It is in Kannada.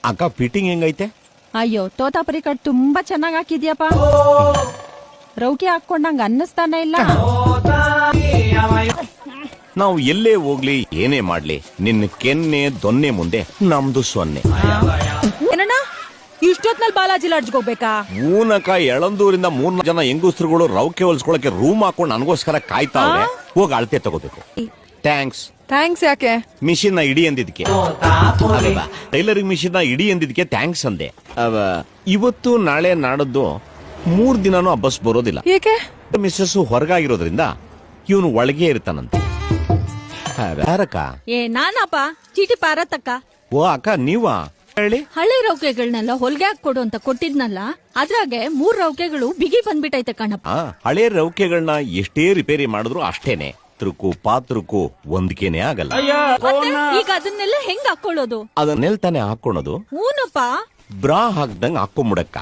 ಅಕ್ಕ ಫಿಟ್ಟಿಂಗ್ ಹೆಂಗೈತೆ? ಅಯ್ಯೋ ತೋತಾಪುರಿ ಕಟ್ ತುಂಬಾ ಚೆನ್ನಾಗ್ ಹಾಕಿದ್ಯಪ್ಪ. ರೌಕೆ ಹಾಕೊಂಡಂಗ ಅನ್ನಿಸ್ತಾನೆ ಇಲ್ಲ. ನಾವು ಎಲ್ಲೇ ಹೋಗ್ಲಿ ಏನೇ ಮಾಡ್ಲಿ ನಿನ್ನ ಕೆನ್ನೆ ದೊನ್ನೆ ಮುಂದೆ ನಮ್ದು ಸೊನ್ನೆ. ಏನಣ್ಣ ಇಷ್ಟೊತ್ನಲ್ಲಿ ಬಾಲಾಜಿ ಲಾಡ್ಜ್ಗೆ ಹೋಗ್ಬೇಕಾ? ಊನಕ ಎಳಂದೂರಿಂದ 3 ಜನ ಹೆಂಗುಸ್ರುಗಳು ರೌಕೆ ಹೊಲ್ಸ್ಕೊಳಕ್ಕೆ ರೂಮ್ ಹಾಕೊಂಡು ನನಗೋಸ್ಕರ ಕಾಯ್ತಾವ್ರೆ. ಹೋಗಿ ಅಳತೆ ತಗೋಬೇಕು. ಥ್ಯಾಂಕ್ಸ್. ಥ್ಯಾಂಕ್ಸ್ ಯಾಕೆ? ಮಿಷಿನ್ ನ ಇಡಿ ಅಂದಿದ್ಕೆ, ಟೈಲರಿಂಗ್ ಮಿಷಿನ್ ನ ಇಡಿ ಅಂದಿದ್ಕೆ ಥ್ಯಾಂಕ್ಸ್ ಅಂದೆ. ಇವತ್ತು ನಾಳೆ ನಾಡದ್ದು 3 ದಿನಾನು ಆ ಬಸ್ ಬರೋದಿಲ್ಲ. ಏಕೆ? ಮಿಸ್ಸಸ್ ಹೊರಗಾಗಿರೋದ್ರಿಂದ ಇವನು ಒಳಗೆ ಇರ್ತಾನಂತೆ. ಯಾರಕ್ಕ? ನಾನಪ್ಪ ಚೀಟಿ ಪಾರತಕ್ಕ. ಓ ಅಕ್ಕ ನೀವಾ? ಹೇಳಿ. ಹಳೆ ರೌಕೆಗಳನ್ನೆಲ್ಲ ಹೊಲ್ಗೆ ಹಾಕೊಡು ಅಂತ ಕೊಟ್ಟಿದ್ನಲ್ಲ, ಅದ್ರಾಗೆ 3 ರೌಕೆಗಳು ಬಿಗಿ ಬಂದ್ಬಿಟ್ಟೈತೆ ಕಣಪ್ಪ. ಹಳೆ ರೌಕೆಗಳನ್ನ ಎಷ್ಟೇ ರಿಪೇರಿ ಮಾಡಿದ್ರು ಅಷ್ಟೇನೆ, ತ್ರುಕು ಪಾತ್ರುಕು ಒಂದ್ಕೇನೆ ಆಗಲ್ಲ. ಈಗ ಅದನ್ನೆಲ್ಲ ಹೆಂಗ್ ಹಾಕೊಳ್ಳೋದು? ಅದನ್ನೆಲ್ ತಾನೆ ಹಾಕೊಳ್ಳೋದು. ಹೂನಪ್ಪ. ಬ್ರಾ ಹಾಕ್ದಂಗ್ ಹಾಕೊಂಬಿಡಕ್ಕ.